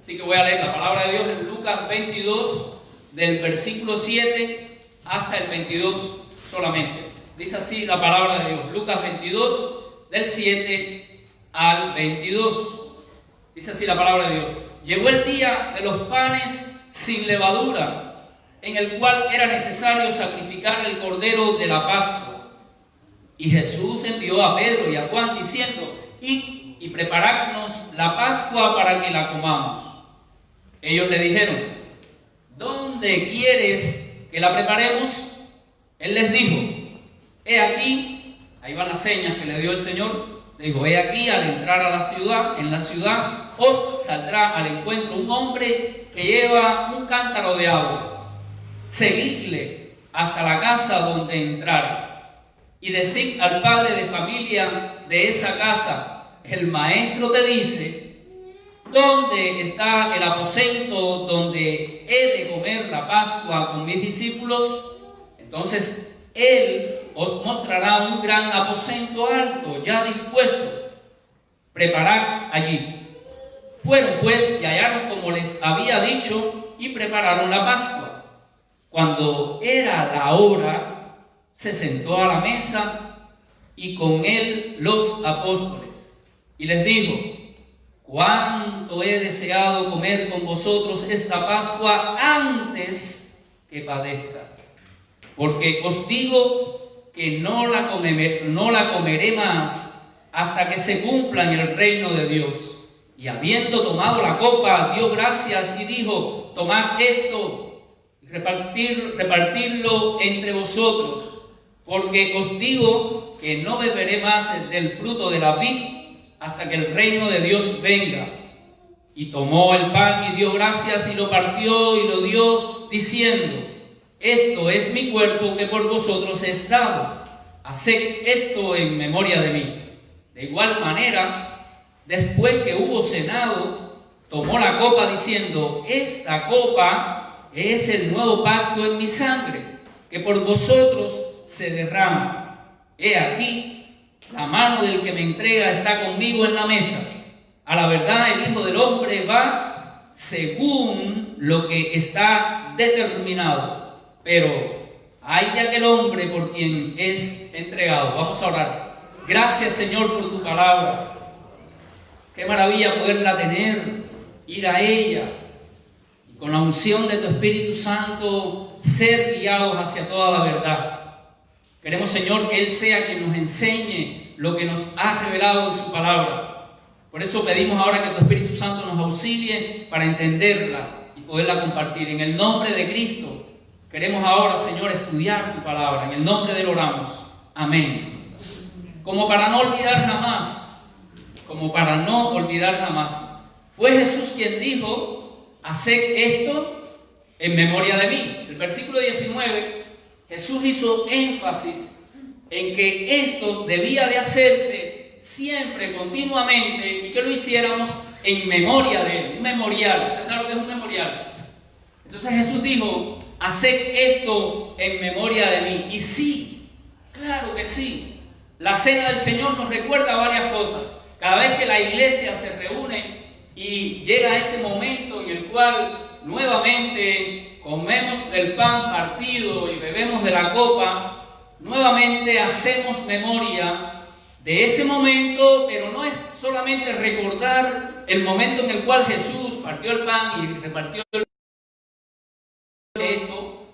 Así que voy a leer la palabra de Dios en Lucas 22, del versículo 7 hasta el 22 solamente. Dice así la palabra de Dios. Lucas 22, del 7 al 22. Dice así la palabra de Dios. Llegó el día de los panes sin levadura, en el cual era necesario sacrificar el cordero de la Pascua. Y Jesús envió a Pedro y a Juan diciendo: id y preparadnos la Pascua para que la comamos. Ellos le dijeron: ¿dónde quieres que la preparemos? Él les dijo: he aquí, ahí van las señas que le dio el Señor. Le dijo: he aquí, al entrar a la ciudad, en la ciudad os saldrá al encuentro un hombre que lleva un cántaro de agua. Seguidle hasta la casa donde entrare, y decid al padre de familia de esa casa: el maestro te dice, ¿dónde está el aposento donde he de comer la Pascua con mis discípulos? Entonces él os mostrará un gran aposento alto, ya dispuesto. Preparad allí. Fueron pues y hallaron como les había dicho, y prepararon la Pascua. Cuando era la hora, se sentó a la mesa y con él los apóstoles. Y les dijo: cuánto he deseado comer con vosotros esta Pascua antes que padezca. Porque os digo que no la comeré más hasta que se cumpla en el reino de Dios. Y habiendo tomado la copa, dio gracias y dijo: tomad esto y repartidlo entre vosotros, porque os digo que no beberé más del fruto de la vid hasta que el reino de Dios venga. Y tomó el pan y dio gracias y lo partió y lo dio, diciendo: esto es mi cuerpo que por vosotros es dado. Haced esto en memoria de mí. De igual manera, después que hubo cenado, tomó la copa diciendo: esta copa es el nuevo pacto en mi sangre, que por vosotros se derrama. He aquí, la mano del que me entrega está conmigo en la mesa. A la verdad, el Hijo del Hombre va según lo que está determinado, pero hay de aquel hombre por quien es entregado. Vamos a orar. Gracias, Señor, por tu palabra. Qué maravilla poderla tener, ir a ella y con la unción de tu Espíritu Santo ser guiados hacia toda la verdad. Queremos, Señor, que Él sea quien nos enseñe lo que nos ha revelado en su palabra. Por eso pedimos ahora que tu Espíritu Santo nos auxilie para entenderla y poderla compartir. En el nombre de Cristo queremos ahora, Señor, estudiar tu palabra. En el nombre de Él oramos. Amén. Como para no olvidar jamás, fue Jesús quien dijo: haced esto en memoria de mí. El versículo 19, Jesús hizo énfasis en que esto debía de hacerse siempre, continuamente, y que lo hiciéramos en memoria de Él. Un memorial. ¿Usted sabe lo que es un memorial? Entonces Jesús dijo: haced esto en memoria de mí. Y sí, claro que sí. La cena del Señor nos recuerda varias cosas. Cada vez que la iglesia se reúne y llega a este momento en el cual nuevamente comemos del pan partido y bebemos de la copa, nuevamente hacemos memoria de ese momento, pero no es solamente recordar el momento en el cual Jesús partió el pan y repartió esto,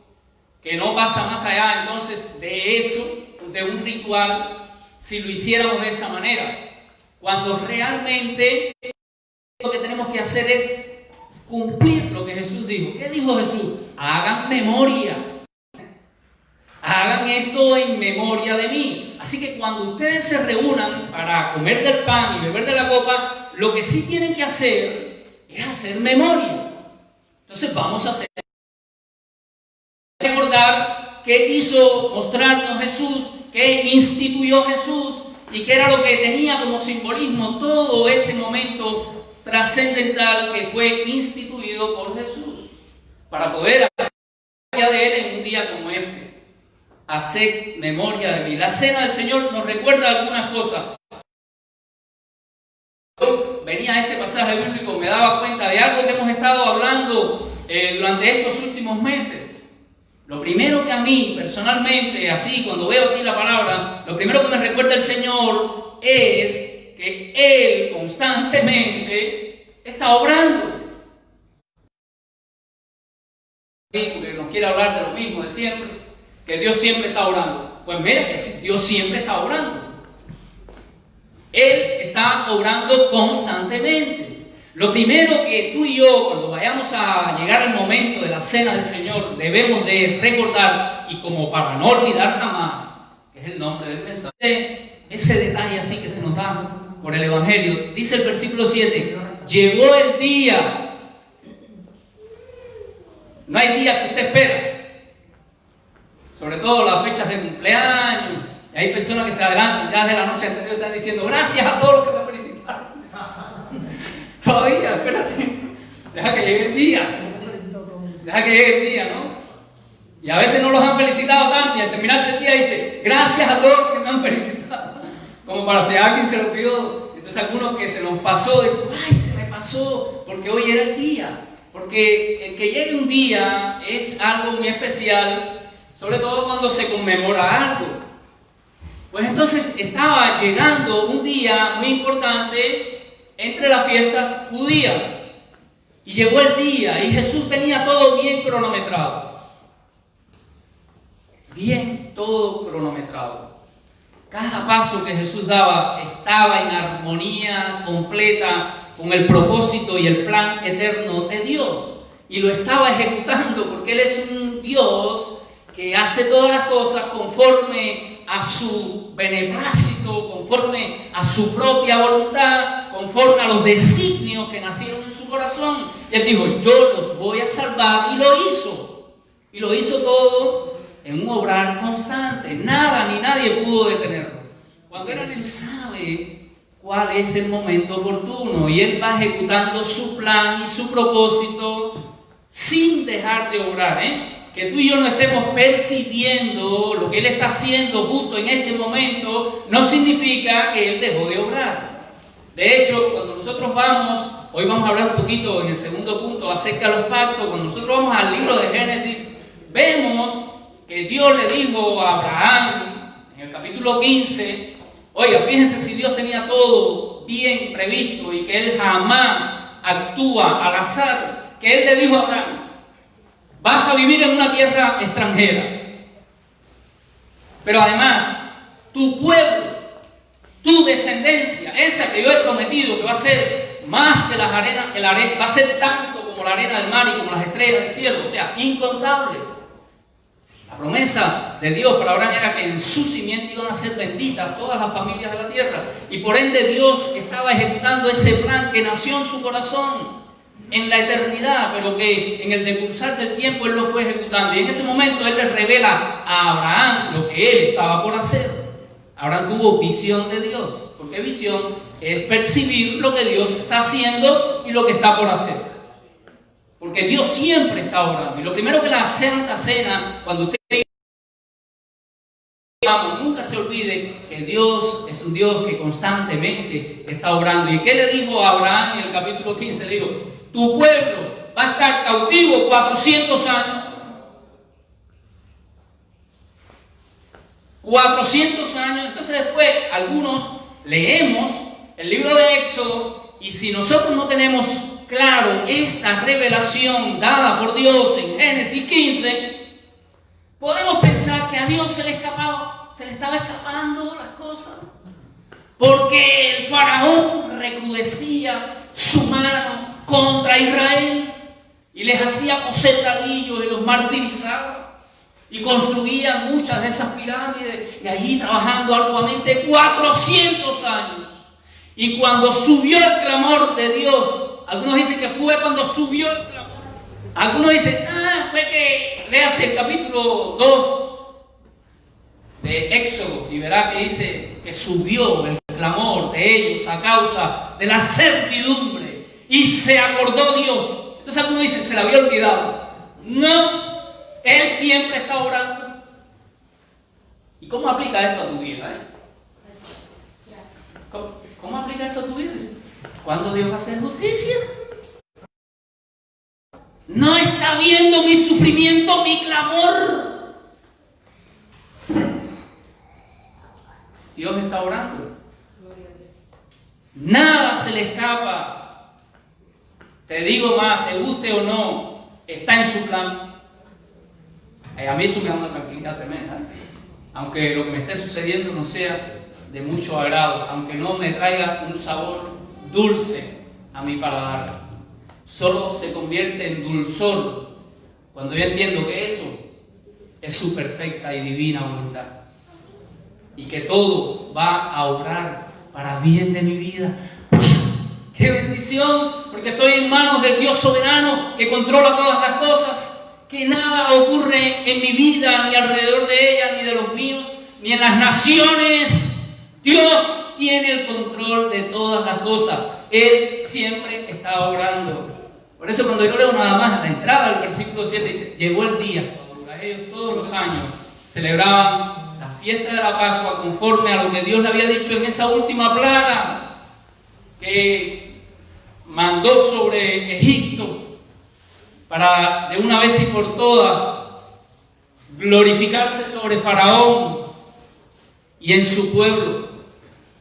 que no pasa más allá entonces de eso, de un ritual, si lo hiciéramos de esa manera. Cuando realmente lo que tenemos que hacer es cumplir lo que Jesús dijo. ¿Qué dijo Jesús? Hagan memoria. Hagan esto en memoria de mí. Así que cuando ustedes se reúnan para comer del pan y beber de la copa, lo que sí tienen que hacer es hacer memoria. Entonces vamos a hacer. Recordar qué quiso mostrarnos Jesús, qué instituyó Jesús, y qué era lo que tenía como simbolismo todo este momento trascendental que fue instituido por Jesús para poder hacer memoria de Él en un día como este. Haced memoria de mí. La cena del Señor nos recuerda algunas cosas. venía a este pasaje bíblico me daba cuenta de algo que hemos estado hablando durante estos últimos meses. Lo primero que a mí, personalmente, así, cuando veo aquí la palabra, lo primero que me recuerda el Señor es que Él constantemente está obrando. Porque nos quiere hablar de lo mismo de siempre, que Dios siempre está obrando. Pues mira, que Dios siempre está obrando. Él está obrando constantemente. Lo primero que tú y yo, cuando vayamos a llegar al momento de la cena del Señor, debemos de recordar, y como para no olvidar jamás, que es el nombre del mensaje, ese detalle así que se nos da por el Evangelio. Dice el versículo 7, llegó el día. No hay día que usted espera, sobre todo las fechas de cumpleaños. Y hay personas que se adelantan ya de la noche anterior y están diciendo gracias a todos los que me felicitaron. Todavía, espérate, deja que llegue el día. Deja que llegue el día, ¿no? Y a veces no los han felicitado tanto y al terminarse el día dice gracias a todos los que me han felicitado. Como para si alguien se lo pidió. Entonces algunos que se nos pasó dicen, ay, se me pasó porque hoy era el día. Porque el que llegue un día es algo muy especial, sobre todo cuando se conmemora algo. Pues entonces estaba llegando un día muy importante entre las fiestas judías. Y llegó el día y Jesús tenía todo bien cronometrado. Bien, todo cronometrado. Cada paso que Jesús daba estaba en armonía completa con el propósito y el plan eterno de Dios. Y lo estaba ejecutando porque Él es un Dios que hace todas las cosas conforme a su beneplácito, conforme a su propia voluntad, conforme a los designios que nacieron en su corazón. Y Él dijo, yo los voy a salvar, y lo hizo. Y lo hizo todo en un obrar constante. Nada ni nadie pudo detenerlo. Cuando Jesús sabe cuál es el momento oportuno y Él va ejecutando su plan y su propósito sin dejar de obrar, Que tú y yo no estemos percibiendo lo que Él está haciendo justo en este momento, no significa que Él dejó de obrar. De hecho, cuando nosotros hoy vamos a hablar un poquito en el segundo punto acerca de los pactos. Cuando nosotros vamos al libro de Génesis, vemos que Dios le dijo a Abraham, en el capítulo 15, oiga, fíjense si Dios tenía todo bien previsto y que Él jamás actúa al azar, que Él le dijo a Abraham, vas a vivir en una tierra extranjera. Pero además, tu pueblo, tu descendencia, esa que yo he prometido, que va a ser más que las arenas, va a ser tanto como la arena del mar y como las estrellas del cielo, o sea, incontables. La promesa de Dios para Abraham era que en su simiente iban a ser benditas todas las familias de la tierra. Y por ende Dios estaba ejecutando ese plan que nació en su corazón en la eternidad, pero que en el decursar del tiempo Él lo fue ejecutando. Y en ese momento Él le revela a Abraham lo que Él estaba por hacer. Abraham tuvo visión de Dios, porque visión es percibir lo que Dios está haciendo y lo que está por hacer. Porque Dios siempre está obrando. Y lo primero que la Santa Cena, cuando usted nunca se olvide que Dios es un Dios que constantemente está obrando. ¿Y qué le dijo a Abraham en el capítulo 15? Le dijo, tu pueblo va a estar cautivo 400 años. 400 años. Entonces después algunos leemos el libro de Éxodo y si nosotros no tenemos claro esta revelación dada por Dios en Génesis 15, podemos pensar que a Dios se le estaba escapando las cosas. Porque el faraón recrudecía su mano contra Israel y les hacía coser ladrillos y los martirizaba y construían muchas de esas pirámides y allí trabajando arduamente 400 años. Y cuando subió el clamor de Dios, algunos dicen que fue cuando subió el clamor, algunos dicen, fue que leas el capítulo 2 de Éxodo y verá que dice que subió el clamor de ellos a causa de la servidumbre. Y se acordó Dios. Entonces algunos dicen, se le había olvidado. No, Él siempre está orando. ¿Y cómo aplica esto a tu vida? ¿Cómo aplica esto a tu vida? cuándo Dios va a hacer justicia? No está viendo mi sufrimiento, mi clamor. Dios está orando. Nada se le escapa. Te digo más, te guste o no, está en su plan. A mí eso me da una tranquilidad tremenda. Aunque lo que me esté sucediendo no sea de mucho agrado, aunque no me traiga un sabor dulce a mi paladar, solo se convierte en dulzor cuando yo entiendo que eso es su perfecta y divina voluntad y que todo va a obrar para bien de mi vida. ¡Qué bendición! Porque estoy en manos del Dios soberano que controla todas las cosas, que nada ocurre en mi vida, ni alrededor de ella, ni de los míos, ni en las naciones. Dios tiene el control de todas las cosas. Él siempre está obrando. Por eso cuando yo leo nada más la entrada del versículo 7 dice, llegó el día cuando ellos todos los años celebraban la fiesta de la Pascua conforme a lo que Dios le había dicho en esa última plaga que mandó sobre Egipto para de una vez y por todas glorificarse sobre Faraón y en su pueblo,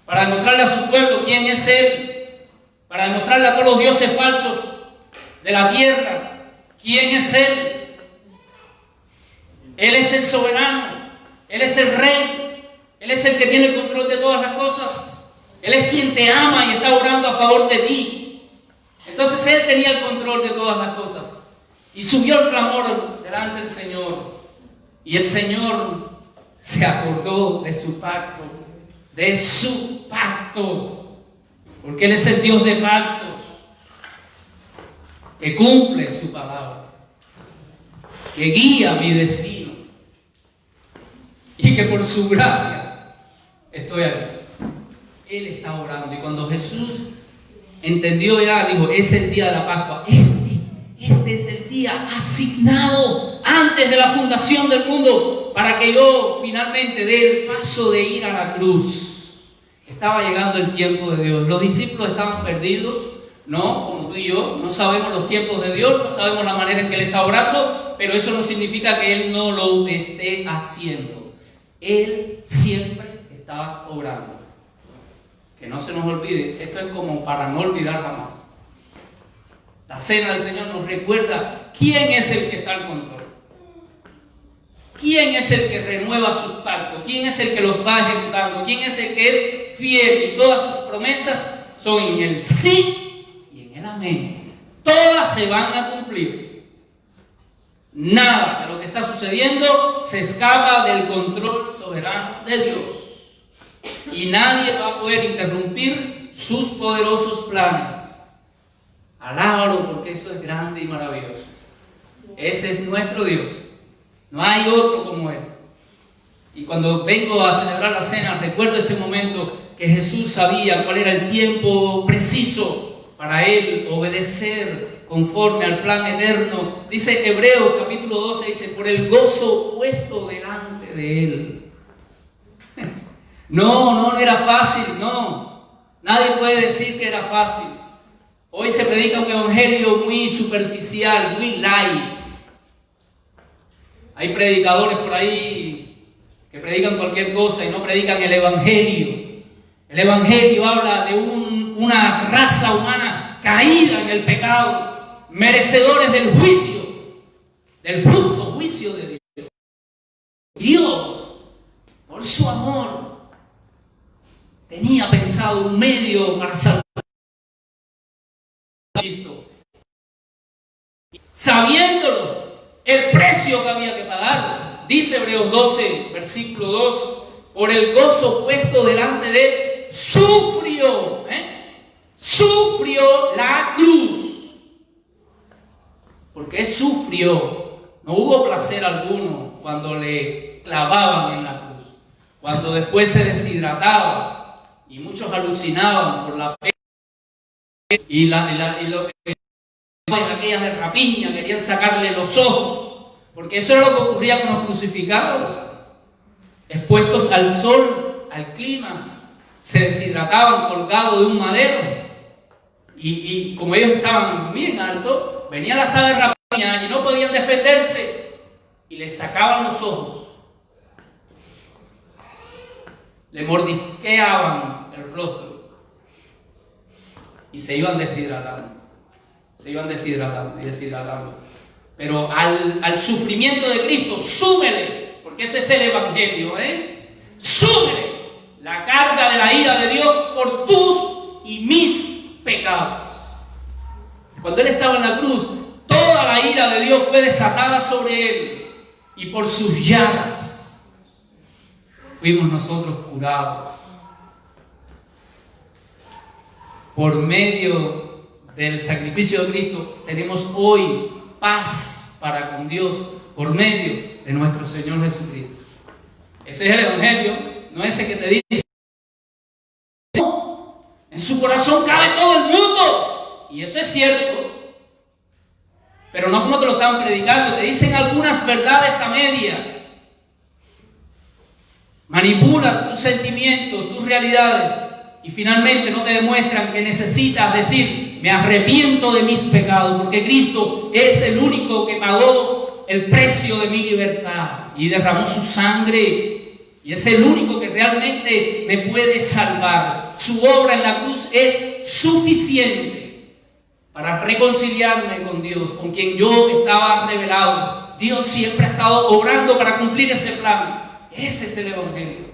para demostrarle a su pueblo quién es Él, para demostrarle a todos los dioses falsos de la tierra quién es Él. Él es el soberano, Él es el rey, Él es el que tiene el control de todas las cosas, Él es quien te ama y está orando a favor de ti. Entonces Él tenía el control de todas las cosas y subió el clamor delante del Señor y el Señor se acordó de su pacto, porque Él es el Dios de pactos, que cumple su palabra, que guía mi destino y que por su gracia estoy aquí. Él está orando y cuando Jesús entendió ya, dijo, es el día de la Pascua, este es el día asignado antes de la fundación del mundo para que yo finalmente dé el paso de ir a la cruz. Estaba llegando el tiempo de Dios. Los discípulos estaban perdidos, ¿no? Como tú y yo, no sabemos los tiempos de Dios, no sabemos la manera en que Él está obrando, pero eso no significa que Él no lo esté haciendo. Él siempre está obrando. Que no se nos olvide, esto es como para no olvidar jamás. La cena del Señor nos recuerda quién es el que está al control. ¿Quién es el que renueva sus pactos? ¿Quién es el que los va ejecutando? ¿Quién es el que es fiel? Y todas sus promesas son en el sí y en el amén. Todas se van a cumplir. Nada de lo que está sucediendo se escapa del control soberano de Dios. Y nadie va a poder interrumpir sus poderosos planes. Alábalo porque eso es grande y maravilloso. Ese es nuestro Dios. No hay otro como Él. Y cuando vengo a celebrar la cena, recuerdo este momento que Jesús sabía cuál era el tiempo preciso para Él obedecer conforme al plan eterno. Dice Hebreos capítulo 12, dice, por el gozo puesto delante de Él. No era fácil, no. Nadie puede decir que era fácil. Hoy se predica un evangelio muy superficial, muy light. Hay predicadores por ahí que predican cualquier cosa y no predican el evangelio. El evangelio habla de una raza humana caída en el pecado, merecedores del juicio, del justo juicio de Dios. Dios, por su amor, tenía pensado un medio para salvar a Cristo. Sabiéndolo, el precio que había que pagar, dice Hebreos 12, versículo 2, por el gozo puesto delante de él, sufrió la cruz. ¿Por qué sufrió? No hubo placer alguno cuando le clavaban en la cruz, cuando después se deshidrataba y muchos alucinaban por la pena y aquellas de rapiña, querían sacarle los ojos, porque eso era lo que ocurría con los crucificados, expuestos al sol, al clima, se deshidrataban colgados de un madero. Y como ellos estaban muy en alto, venía la ave rapiña y no podían defenderse. Y les sacaban los ojos. Le mordisqueaban el rostro. Y se iban deshidratando. Se iban deshidratando y deshidratando. Pero al sufrimiento de Cristo, súmele, porque ese es el Evangelio, súmele la carga de la ira de Dios por tus y mis pecados. Cuando Él estaba en la cruz, toda la ira de Dios fue desatada sobre Él, y por sus llagas fuimos nosotros curados. Por medio del sacrificio de Cristo tenemos hoy paz para con Dios por medio de nuestro Señor Jesucristo. Ese es el Evangelio, no ese que te dice no, en su corazón cabe todo el mundo, y eso es cierto, pero no como te lo están predicando. Te dicen algunas verdades a media, manipulan tus sentimientos, tus realidades, y finalmente no te demuestran que necesitas decir: me arrepiento de mis pecados, porque Cristo es el único que pagó el precio de mi libertad y derramó su sangre, y es el único que realmente me puede salvar. Su obra en la cruz es suficiente para reconciliarme con Dios, con quien yo estaba rebelado. Dios siempre ha estado obrando para cumplir ese plan. Ese es el Evangelio.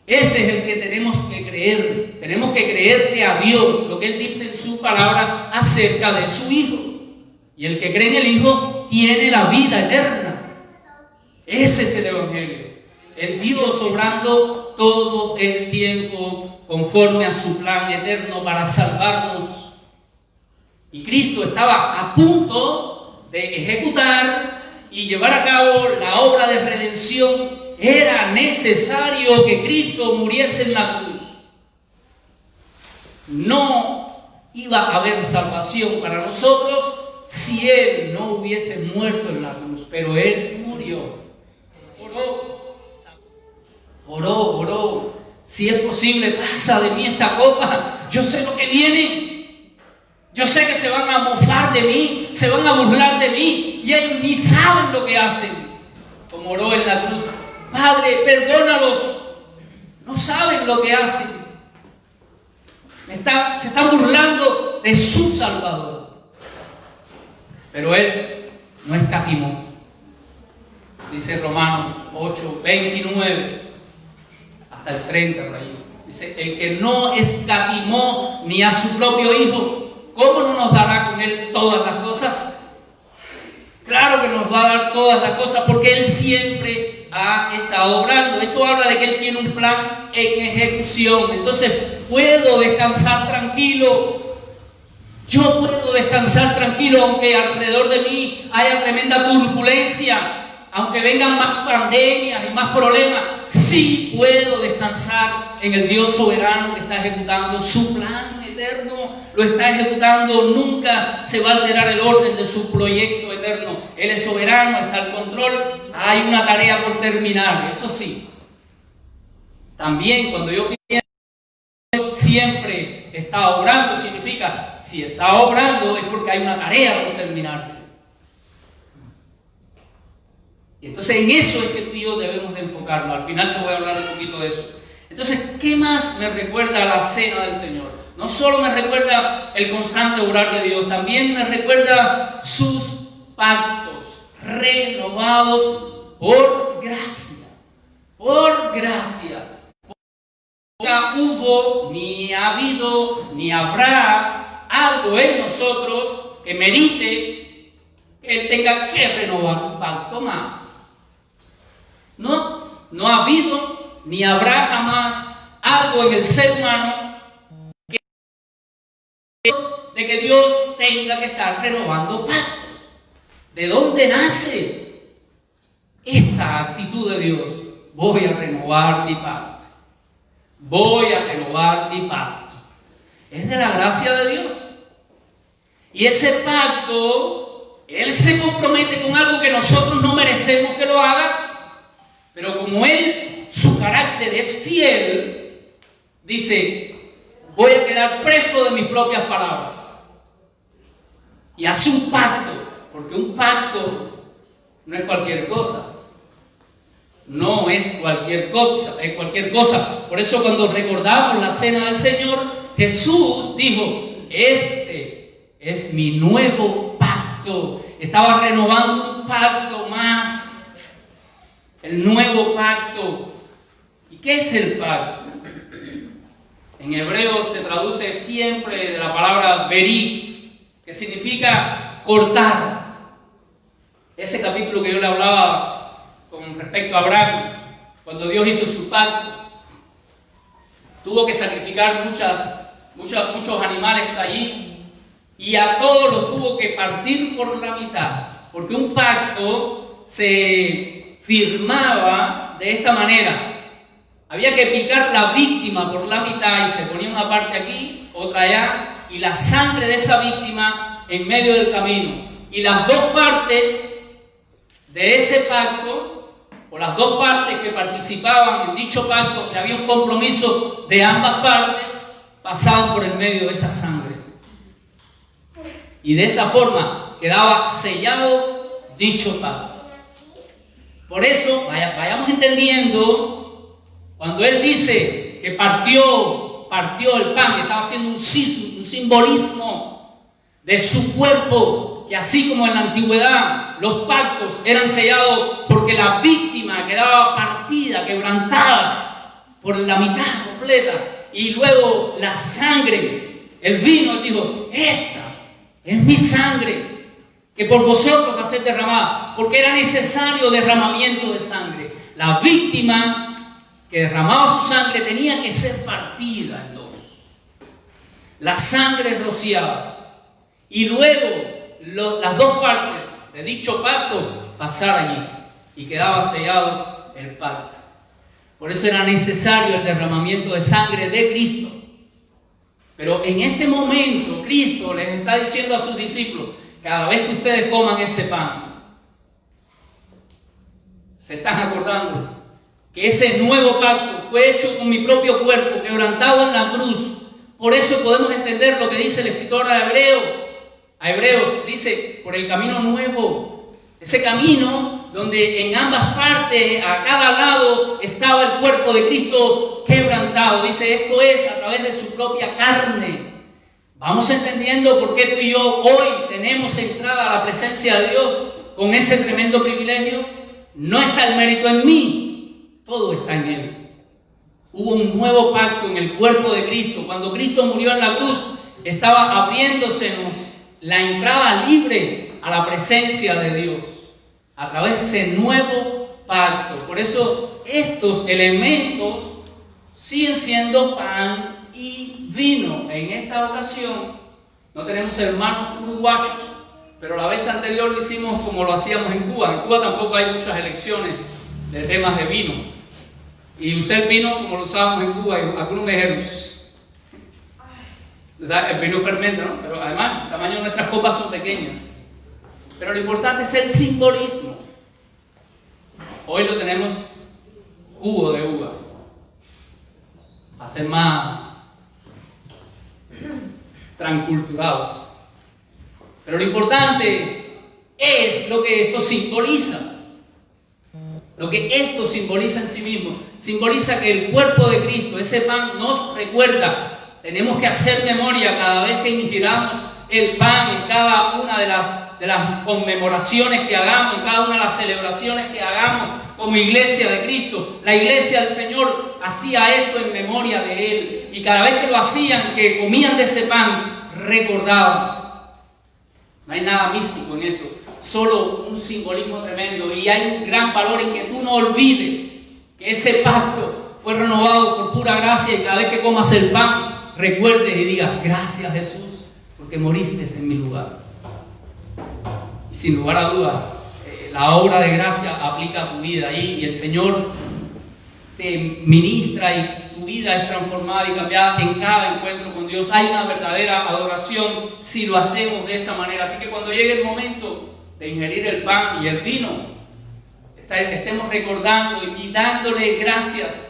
Ese es el que tenemos que creer. Tenemos que creerle a Dios lo que Él dice en su palabra acerca de su Hijo. Y el que cree en el Hijo tiene la vida eterna. Ese es el Evangelio. El Dios obrando todo el tiempo conforme a su plan eterno para salvarnos. Y Cristo estaba a punto de ejecutar y llevar a cabo la obra de redención. Era necesario que Cristo muriese en la cruz. No iba a haber salvación para nosotros si Él no hubiese muerto en la cruz, pero Él murió. Oró. Si es posible, pasa de mí esta copa. Yo sé lo que viene. Yo sé que se van a mofar de mí, se van a burlar de mí, y ellos ni saben lo que hacen. Como oró en la cruz: Padre, perdónalos, no saben lo que hacen. Se están burlando de su Salvador. Pero Él no escatimó. Dice Romanos 8, 29 hasta el 30 por ahí. Dice: el que no escatimó ni a su propio Hijo, ¿cómo no nos dará con Él todas las cosas? Claro que nos va a dar todas las cosas, porque Él siempre ha estado obrando. Esto habla de que Él tiene un plan en ejecución. Entonces puedo descansar tranquilo. Yo puedo descansar tranquilo, aunque alrededor de mí haya tremenda turbulencia, aunque vengan más pandemias y más problemas. Sí puedo descansar en el Dios soberano que está ejecutando su plan eterno. Lo está ejecutando, nunca se va a alterar el orden de su proyecto eterno. Él es soberano, está al control. Hay una tarea por terminar, eso sí. También cuando yo pienso que Dios siempre está obrando, significa, si está obrando es porque hay una tarea por terminarse. Y entonces en eso es que tú y yo debemos de enfocarnos. Al final te voy a hablar un poquito de eso. Entonces, ¿qué más me recuerda la cena del Señor? No solo me recuerda el constante obrar de Dios, también me recuerda sus pactos renovados por gracia. Por gracia. Nunca hubo, ni ha habido, ni habrá algo en nosotros que merite que Él tenga que renovar un pacto más. No ha habido, ni habrá jamás algo en el ser humano de que Dios tenga que estar renovando pactos. ¿De dónde nace esta actitud de Dios? Voy a renovar mi pacto. Voy a renovar mi pacto. Es de la gracia de Dios. Y ese pacto, Él se compromete con algo que nosotros no merecemos que lo haga, pero como Él, su carácter es fiel, dice: voy a quedar preso de mis propias palabras. Y hace un pacto, porque un pacto no es cualquier cosa. No es cualquier cosa. Por eso cuando recordamos la cena del Señor, Jesús dijo, este es mi nuevo pacto. Estaba renovando un pacto más. El nuevo pacto. ¿Y qué es el pacto? En hebreo se traduce siempre de la palabra berit, que significa cortar. Ese capítulo que yo le hablaba con respecto a Abraham, cuando Dios hizo su pacto, tuvo que sacrificar muchos animales allí, y a todos los tuvo que partir por la mitad, porque un pacto se firmaba de esta manera. Había que picar la víctima por la mitad y se ponía una parte aquí, otra allá, y la sangre de esa víctima en medio del camino. Y las dos partes de ese pacto, o las dos partes que participaban en dicho pacto, que había un compromiso de ambas partes, pasaban por el medio de esa sangre. Y de esa forma quedaba sellado dicho pacto. Por eso, vayamos entendiendo. Cuando Él dice que partió el pan, que estaba haciendo un simbolismo de su cuerpo, que así como en la antigüedad los pactos eran sellados porque la víctima quedaba partida, quebrantada por la mitad completa, y luego la sangre, el vino, Él dijo, esta es mi sangre que por vosotros va a ser derramada, porque era necesario derramamiento de sangre. La víctima que derramaba su sangre tenía que ser partida en dos. La sangre rociada. Y luego las dos partes de dicho pacto pasar allí. Y quedaba sellado el pacto. Por eso era necesario el derramamiento de sangre de Cristo. Pero en este momento Cristo les está diciendo a sus discípulos, cada vez que ustedes coman ese pan, se están acordando que ese nuevo pacto fue hecho con mi propio cuerpo, quebrantado en la cruz. Por eso podemos entender lo que dice el escritor a Hebreos, dice, por el camino nuevo. Ese camino donde en ambas partes, a cada lado, estaba el cuerpo de Cristo quebrantado. Dice, esto es a través de su propia carne. Vamos entendiendo por qué tú y yo hoy tenemos entrada a la presencia de Dios con ese tremendo privilegio. No está el mérito en mí. Todo está en Él. Hubo un nuevo pacto en el cuerpo de Cristo. Cuando Cristo murió en la cruz, estaba abriéndosenos la entrada libre a la presencia de Dios a través de ese nuevo pacto. Por eso estos elementos siguen siendo pan y vino. En esta ocasión no tenemos hermanos uruguayos, pero la vez anterior lo hicimos como lo hacíamos en Cuba. En Cuba tampoco hay muchas elecciones de temas de vino. Y usé el vino como lo usábamos en Cuba, y algunos me dijeron, el vino fermenta, ¿no? Pero además, el tamaño de nuestras copas son pequeñas. Pero lo importante es el simbolismo. Hoy lo tenemos jugo de uvas, para ser más transculturados. Pero lo importante es lo que esto simboliza. Lo que esto simboliza en sí mismo, simboliza que el cuerpo de Cristo, ese pan, nos recuerda. Tenemos que hacer memoria cada vez que ingiramos el pan, en cada una de las conmemoraciones que hagamos, en cada una de las celebraciones que hagamos como iglesia de Cristo. La iglesia del Señor hacía esto en memoria de Él, y cada vez que lo hacían, que comían de ese pan, recordaban. No hay nada místico en esto. Solo un simbolismo tremendo, y hay un gran valor en que tú no olvides que ese pacto fue renovado por pura gracia, y cada vez que comas el pan recuerdes y digas, gracias Jesús porque moriste en mi lugar. Y sin lugar a dudas, la obra de gracia aplica a tu vida ahí, y el Señor te ministra y tu vida es transformada y cambiada en cada encuentro con Dios. Hay una verdadera adoración si lo hacemos de esa manera. Así que cuando llegue el momento de ingerir el pan y el vino, estemos recordando y dándole gracias.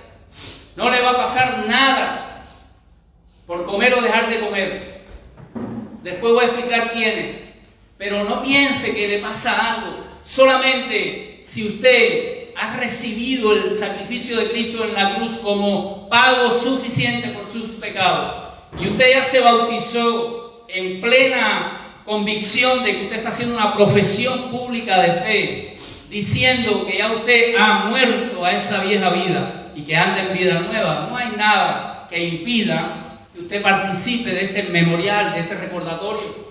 No le va a pasar nada. por comer o dejar de comer. Después voy a explicar quiénes. Pero no piense que le pasa algo. Solamente si usted ha recibido el sacrificio de Cristo en la cruz como pago suficiente por sus pecados, y usted ya se bautizó en plena convicción de que usted está haciendo una profesión pública de fe, diciendo que ya usted ha muerto a esa vieja vida y que anda en vida nueva, no hay nada que impida que usted participe de este memorial, de este recordatorio.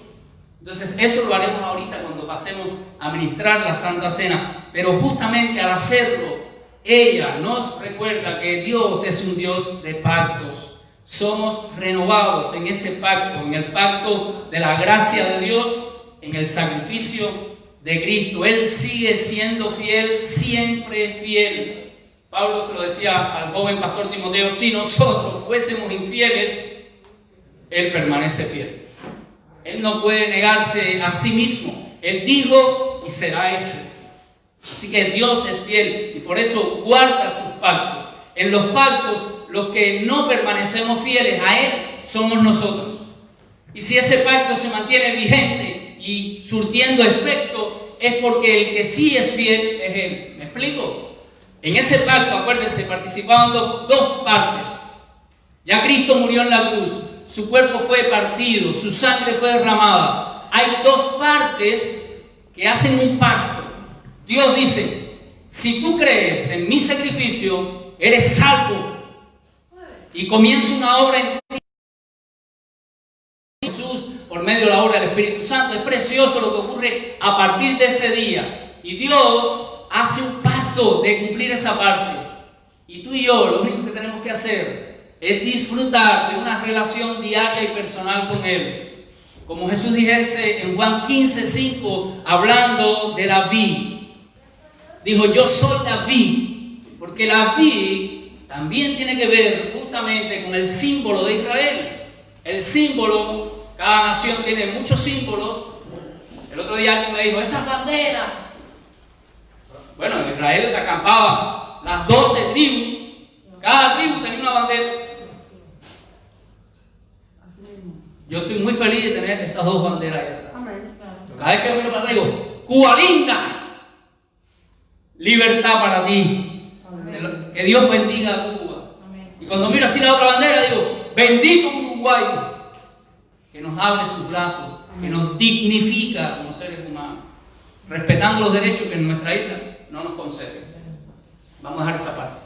Entonces eso lo haremos ahorita cuando pasemos a ministrar la Santa Cena. Pero justamente al hacerlo, ella nos recuerda que Dios es un Dios de pactos. Somos renovados en ese pacto, en el pacto de la gracia de Dios, en el sacrificio de Cristo. Él sigue siendo fiel, siempre fiel. Pablo se lo decía al joven pastor Timoteo: si nosotros fuésemos infieles, Él permanece fiel. Él no puede negarse a sí mismo. Él dijo y será hecho. Así que Dios es fiel y por eso guarda sus pactos. En los pactos, los que no permanecemos fieles a Él somos nosotros. Y si ese pacto se mantiene vigente y surtiendo efecto, es porque el que sí es fiel es Él. ¿Me explico? En ese pacto, acuérdense, participaban dos partes. Ya Cristo murió en la cruz. Su cuerpo fue partido, su sangre fue derramada. Hay dos partes que hacen un pacto. Dios dice: si tú crees en mi sacrificio, eres salvo. Y comienza una obra en Jesús por medio de la obra del Espíritu Santo. Es precioso lo que ocurre a partir de ese día. Y Dios hace un pacto de cumplir esa parte. Y tú y yo lo único que tenemos que hacer es disfrutar de una relación diaria y personal con Él. Como Jesús dijese en Juan 15:5, hablando de la vid. Dijo: yo soy la vid. Porque la vid también tiene que ver justamente con el símbolo de Israel. El símbolo, cada nación tiene muchos símbolos. El otro día alguien me dijo: esas banderas. Bueno, en Israel acampaban las 12 tribus. Cada tribu tenía una bandera. Yo estoy muy feliz de tener esas dos banderas ahí atrás. Cada vez que miro para atrás digo: Cuba linda, libertad para ti. Que Dios bendiga a Cuba. Y cuando miro así la otra bandera digo: bendito Uruguay, que nos abre sus brazos, que nos dignifica como seres humanos, respetando los derechos que en nuestra isla no nos conceden. Vamos a dejar esa parte.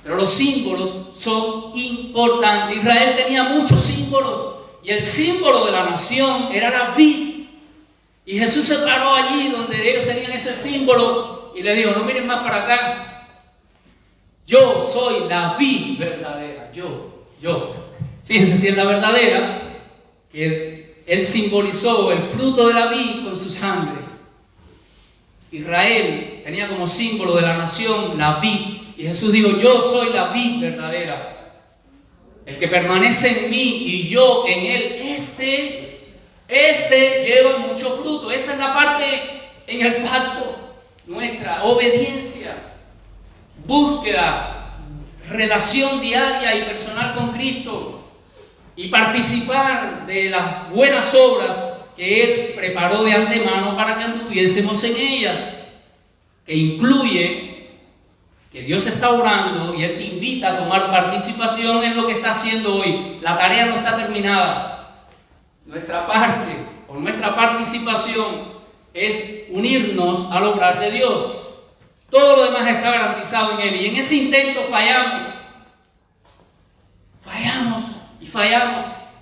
Pero los símbolos son importantes. Israel tenía muchos símbolos. Y el símbolo de la nación era la vid. Y Jesús se paró allí donde ellos tenían ese símbolo y le dijo: no miren más para acá. Yo soy la vid verdadera. Yo. Fíjense si es la verdadera, que Él simbolizó el fruto de la vid con su sangre. Israel tenía como símbolo de la nación la vid. Y Jesús dijo: yo soy la vid verdadera. El que permanece en mí y yo en él, este lleva mucho fruto. Esa es la parte en el pacto, nuestra obediencia, búsqueda, relación diaria y personal con Cristo y participar de las buenas obras que Él preparó de antemano para que anduviésemos en ellas, que incluye que Dios está orando y Él te invita a tomar participación en lo que está haciendo hoy. La tarea no está terminada. Nuestra parte, o nuestra participación, es unirnos al obrar de Dios. Todo lo demás está garantizado en Él. Y en ese intento fallamos.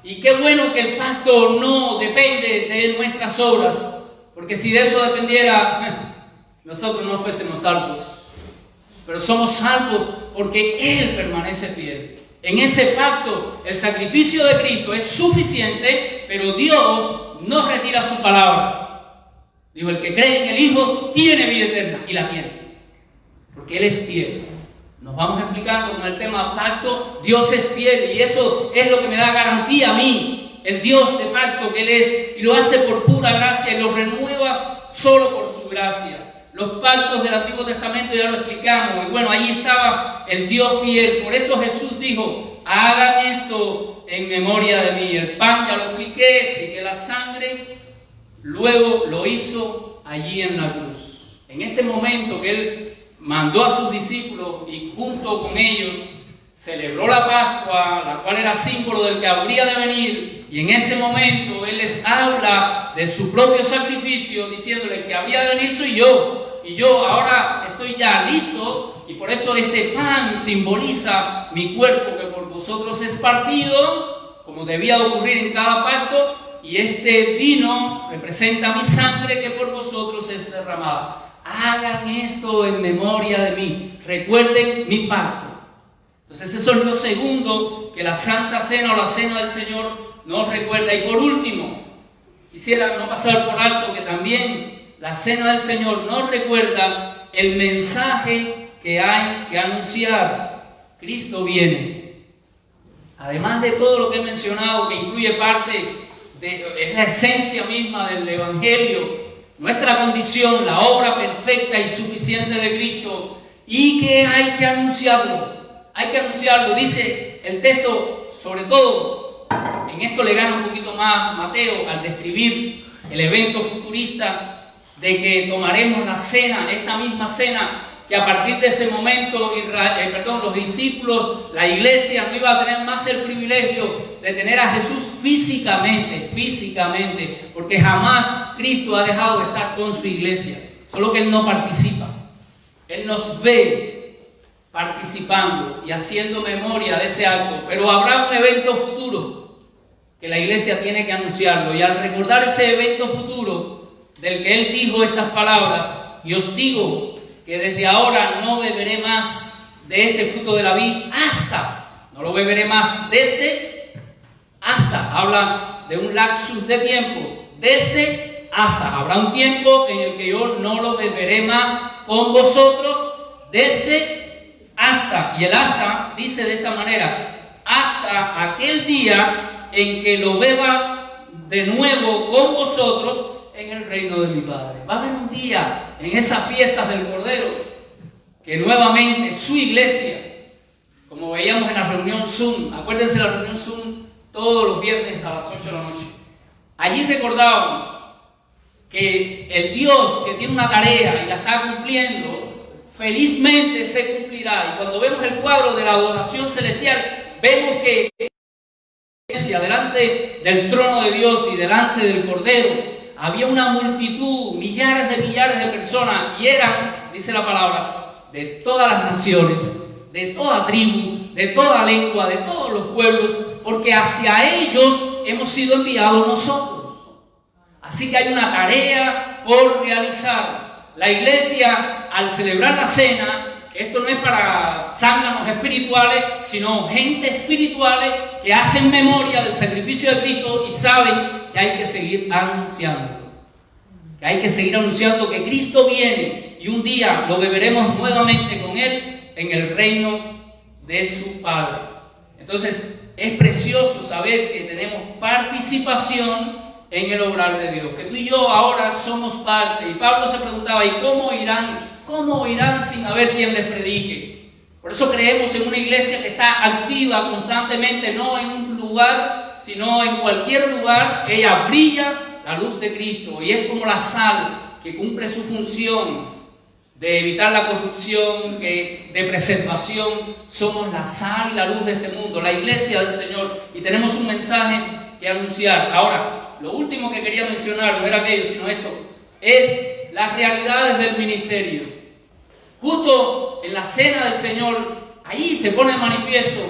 Y qué bueno que el pacto no depende de nuestras obras. Porque si de eso dependiera, nosotros no fuésemos salvos. Pero somos salvos porque Él permanece fiel. En ese pacto, el sacrificio de Cristo es suficiente, pero Dios no retira su palabra. Dijo: el que cree en el Hijo tiene vida eterna, y la tiene. Porque Él es fiel. Nos vamos explicando con el tema pacto. Dios es fiel y eso es lo que me da garantía a mí. El Dios de pacto que Él es, y lo hace por pura gracia y lo renueva solo por su gracia. Los pactos del Antiguo Testamento ya lo explicamos. Y bueno, ahí estaba el Dios fiel. Por esto Jesús dijo: hagan esto en memoria de mí. El pan ya lo expliqué la sangre, luego lo hizo allí en la cruz. En este momento que Él mandó a sus discípulos y junto con ellos celebró la Pascua, la cual era símbolo del que habría de venir, y en ese momento Él les habla de su propio sacrificio, diciéndole que habría de venir soy yo, y yo ahora estoy ya listo, y por eso este pan simboliza mi cuerpo que por vosotros es partido, como debía de ocurrir en cada pacto, y este vino representa mi sangre que por vosotros es derramada. Hagan esto en memoria de mí, recuerden mi pacto. Entonces eso es lo segundo que la Santa Cena o la Cena del Señor nos recuerda. Y por último, quisiera no pasar por alto que también la Cena del Señor nos recuerda el mensaje que hay que anunciar. Cristo viene. Además de todo lo que he mencionado, que incluye parte es la esencia misma del Evangelio, nuestra condición, la obra perfecta y suficiente de Cristo, y que hay que anunciarlo. Hay que anunciarlo, dice el texto, sobre todo, en esto le gana un poquito más Mateo al describir el evento futurista de que tomaremos la cena, esta misma cena, que a partir de ese momento, los discípulos, la iglesia no iba a tener más el privilegio de tener a Jesús físicamente, porque jamás Cristo ha dejado de estar con su iglesia, solo que Él no participa, Él nos ve participando y haciendo memoria de ese acto, pero habrá un evento futuro que la iglesia tiene que anunciarlo, y al recordar ese evento futuro del que Él dijo estas palabras, y os digo que desde ahora no beberé más de este fruto de la vid no lo beberé más habla de un lapsus de tiempo, habrá un tiempo en el que yo no lo beberé más con vosotros, y el hasta dice de esta manera, hasta aquel día en que lo beba de nuevo con vosotros en el reino de mi Padre. Va a haber un día en esas fiestas del Cordero que nuevamente su iglesia, como veíamos en la reunión Zoom, acuérdense de la reunión Zoom todos los viernes a las 8 de la noche, allí recordábamos que el Dios que tiene una tarea y la está cumpliendo, felizmente se cumplirá. Y cuando vemos el cuadro de la adoración celestial, vemos que delante del trono de Dios y delante del Cordero había una multitud, millares de personas, y eran, dice la palabra, de todas las naciones, de toda tribu, de toda lengua, de todos los pueblos, porque hacia ellos hemos sido enviados nosotros. Así que hay una tarea por realizar. La iglesia, al celebrar la cena, esto no es para zánganos espirituales, sino gente espirituales que hacen memoria del sacrificio de Cristo y saben que hay que seguir anunciando. Que hay que seguir anunciando que Cristo viene y un día lo beberemos nuevamente con Él en el reino de su Padre. Entonces, es precioso saber que tenemos participación en el obrar de Dios, que tú y yo ahora somos parte. Y Pablo se preguntaba, ¿y cómo irán? ¿Cómo oirán sin haber quien les predique? Por eso creemos en una iglesia que está activa constantemente, no en un lugar, sino en cualquier lugar. Ella brilla la luz de Cristo y es como la sal que cumple su función de evitar la corrupción, de preservación. Somos la sal y la luz de este mundo, la iglesia del Señor, y tenemos un mensaje que anunciar. Ahora, lo último que quería mencionar, no era aquello, sino esto, es las realidades del ministerio. Justo en la cena del Señor, ahí se pone de manifiesto,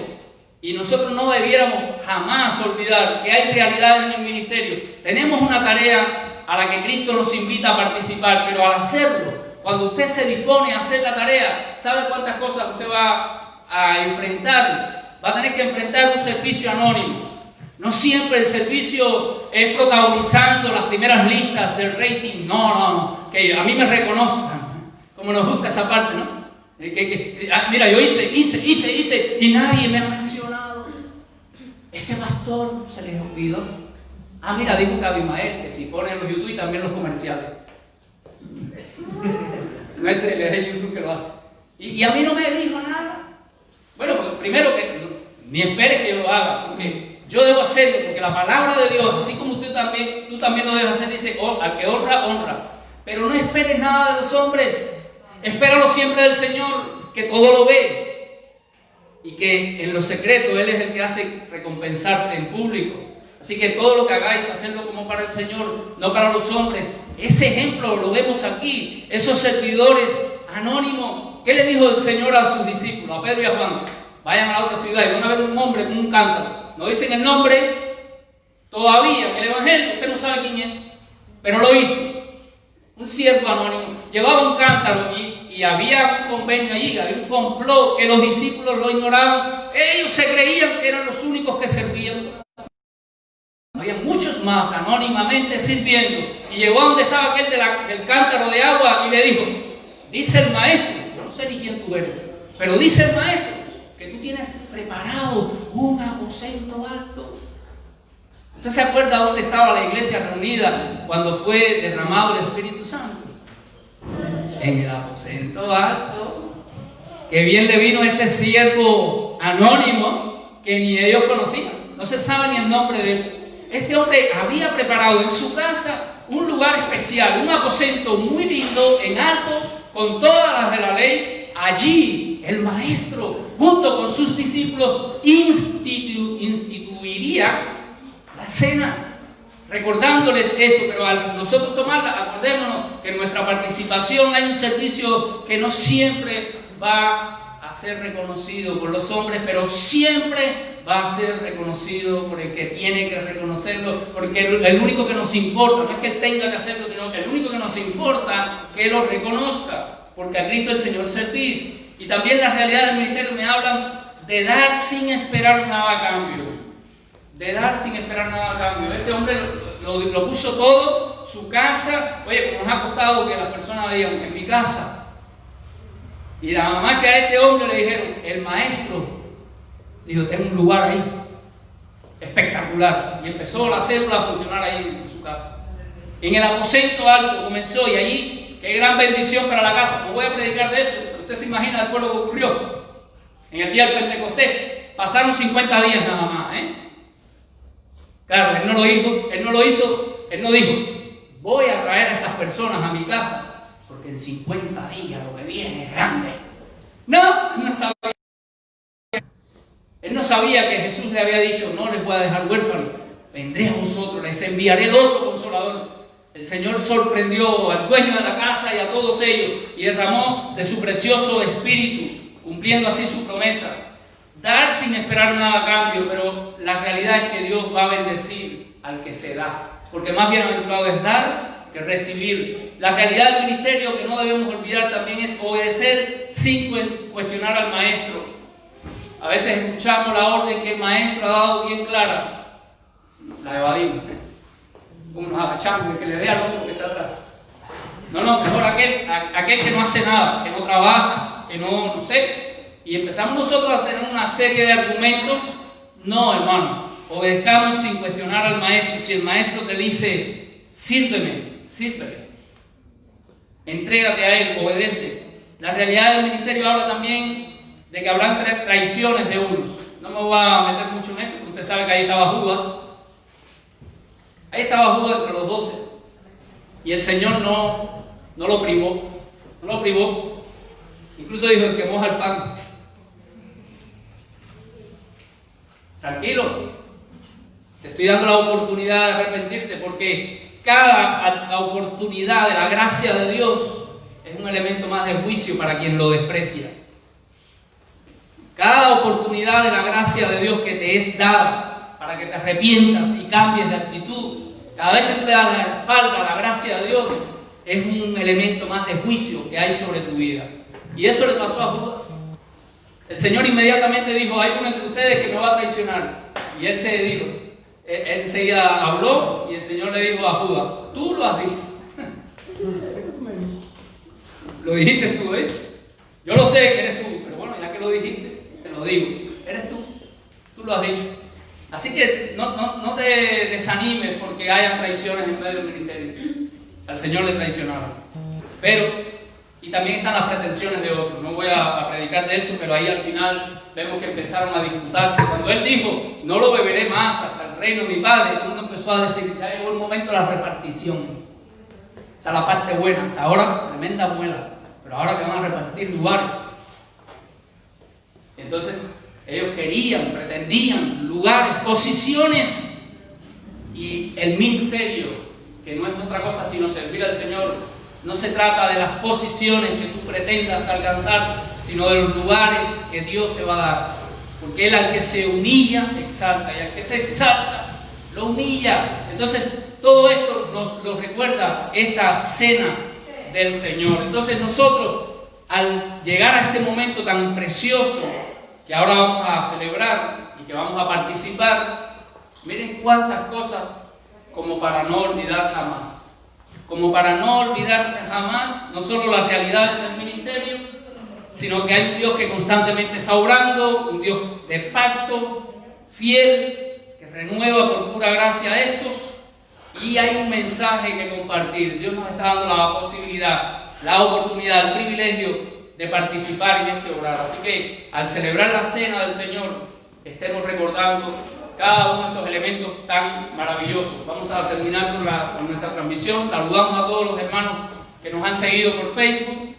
y nosotros no debiéramos jamás olvidar que hay realidades en el ministerio. Tenemos una tarea a la que Cristo nos invita a participar, pero al hacerlo, cuando usted se dispone a hacer la tarea, ¿sabe cuántas cosas usted va a enfrentar? Va a tener que enfrentar un servicio anónimo. No siempre el servicio es protagonizando las primeras listas del rating. No, que a mí me reconozcan, como nos gusta esa parte, ¿no? Mira, yo hice y nadie me ha mencionado. Este pastor se les olvidó. Mira, dijo que Abimael, que si pone en los YouTube y también los comerciales. No es el YouTube que lo hace. Y a mí no me dijo nada. Bueno, pues primero que ni esperes que yo lo haga, porque yo debo hacerlo, porque la palabra de Dios, así como tú también lo debes hacer, dice, al que honra, honra. Pero no esperes nada de los hombres, espéralo siempre del Señor, que todo lo ve, y que en lo secreto Él es el que hace recompensarte en público. Así que todo lo que hagáis, hacedlo como para el Señor, no para los hombres. Ese ejemplo lo vemos aquí, esos servidores anónimos. ¿Qué le dijo el Señor a sus discípulos, a Pedro y a Juan? Vayan a la otra ciudad y van a ver un hombre con un cántaro. No dicen el nombre todavía en el Evangelio, usted no sabe quién es, pero lo hizo. Un siervo anónimo llevaba un cántaro y había un convenio allí, había un complot que los discípulos lo ignoraban. Ellos se creían que eran los únicos que servían. Había muchos más anónimamente sirviendo. Y llegó a donde estaba aquel del cántaro de agua y le dijo, dice el maestro, yo no sé ni quién tú eres, pero dice el maestro que tú tienes preparado un aposento alto. ¿Usted se acuerda dónde estaba la iglesia reunida cuando fue derramado el Espíritu Santo? En el aposento alto. Que bien le vino a este siervo anónimo que ni ellos conocían. No se sabe ni el nombre de él. Este hombre había preparado en su casa un lugar especial, un aposento muy lindo, en alto, con todas las de la ley. Allí el maestro, junto con sus discípulos, instituiría la cena, recordándoles esto. Pero al nosotros tomarla, acordémonos que en nuestra participación hay un servicio que no siempre va a ser reconocido por los hombres, pero siempre va a ser reconocido por el que tiene que reconocerlo, porque el único que nos importa, no es que él tenga que hacerlo, sino que el único que nos importa que lo reconozca, porque a Cristo el Señor servís. Y también las realidades del ministerio me hablan de dar sin esperar nada a cambio. De dar sin esperar nada a cambio. Este hombre lo puso todo, su casa. Oye, como nos ha costado que las personas digan, en mi casa. Y la mamá que a este hombre le dijeron, el maestro dijo, tengo un lugar ahí espectacular. Y empezó la célula a funcionar ahí en su casa. En el aposento alto comenzó, y allí, qué gran bendición para la casa. No voy a predicar de eso, pero usted se imagina después lo que ocurrió. En el día del Pentecostés, pasaron 50 días nada más, Claro, él no lo dijo, voy a traer a estas personas a mi casa, porque en 50 días lo que viene es grande. No, él no sabía que Jesús le había dicho, no les voy a dejar huérfanos, vendré a vosotros, les enviaré el otro consolador. El Señor sorprendió al dueño de la casa y a todos ellos y derramó de su precioso espíritu, cumpliendo así su promesa. Dar sin esperar nada a cambio, pero la realidad es que Dios va a bendecir al que se da, porque más bienaventurado es dar que recibir. La realidad del ministerio que no debemos olvidar también es obedecer sin cuestionar al maestro. A veces escuchamos la orden que el maestro ha dado bien clara, la evadimos, como nos agachamos, que le dé al otro que está atrás. No, mejor aquel que no hace nada, que no trabaja, que no sé. Y empezamos nosotros a tener una serie de argumentos. No, hermano, obedezcamos sin cuestionar al maestro. Si el maestro te dice, sírveme, entrégate a él, obedece. La realidad del ministerio habla también de que habrán traiciones de unos. No me voy a meter mucho en esto, porque usted sabe que ahí estaba Judas. Ahí estaba Judas entre los 12. Y el Señor no lo privó. Incluso dijo, el que moja el pan. Tranquilo, te estoy dando la oportunidad de arrepentirte, porque cada oportunidad de la gracia de Dios es un elemento más de juicio para quien lo desprecia. Cada oportunidad de la gracia de Dios que te es dada para que te arrepientas y cambies de actitud, cada vez que tú le das la espalda a la gracia de Dios, es un elemento más de juicio que hay sobre tu vida. Y eso le pasó a Judas. El Señor inmediatamente dijo, hay uno entre ustedes que me va a traicionar. Y él se dijo, él enseguida habló y el Señor le dijo a Judas, tú lo has dicho. Lo dijiste tú, Yo lo sé que eres tú, pero bueno, ya que lo dijiste, te lo digo, eres tú lo has dicho. Así que no te desanimes porque hayan traiciones en medio del ministerio. Al Señor le traicionaron. Pero Y también están las pretensiones de otros. No voy a predicar de eso, pero ahí al final vemos que empezaron a disputarse. Cuando él dijo, no lo beberé más hasta el reino de mi padre, todo el mundo empezó a decir, ya llegó el momento de la repartición. Esta es la parte buena. Hasta ahora, tremenda muela. Pero ahora que van a repartir lugares. Entonces, ellos querían, pretendían lugares, posiciones. Y el ministerio, que no es otra cosa sino servir al Señor, no se trata de las posiciones que tú pretendas alcanzar, sino de los lugares que Dios te va a dar. Porque Él al que se humilla, exalta, y al que se exalta, lo humilla. Entonces, todo esto nos lo recuerda esta cena del Señor. Entonces, nosotros, al llegar a este momento tan precioso, que ahora vamos a celebrar y que vamos a participar, miren cuántas cosas como para no olvidar jamás. Como para no olvidar jamás no solo las realidades del ministerio, sino que hay un Dios que constantemente está obrando, un Dios de pacto, fiel, que renueva por pura gracia a estos, y hay un mensaje que compartir. Dios nos está dando la posibilidad, la oportunidad, el privilegio de participar en este obrar. Así que al celebrar la cena del Señor, estemos recordando cada uno de estos elementos tan maravillosos. Vamos a terminar con nuestra transmisión. Saludamos a todos los hermanos que nos han seguido por Facebook.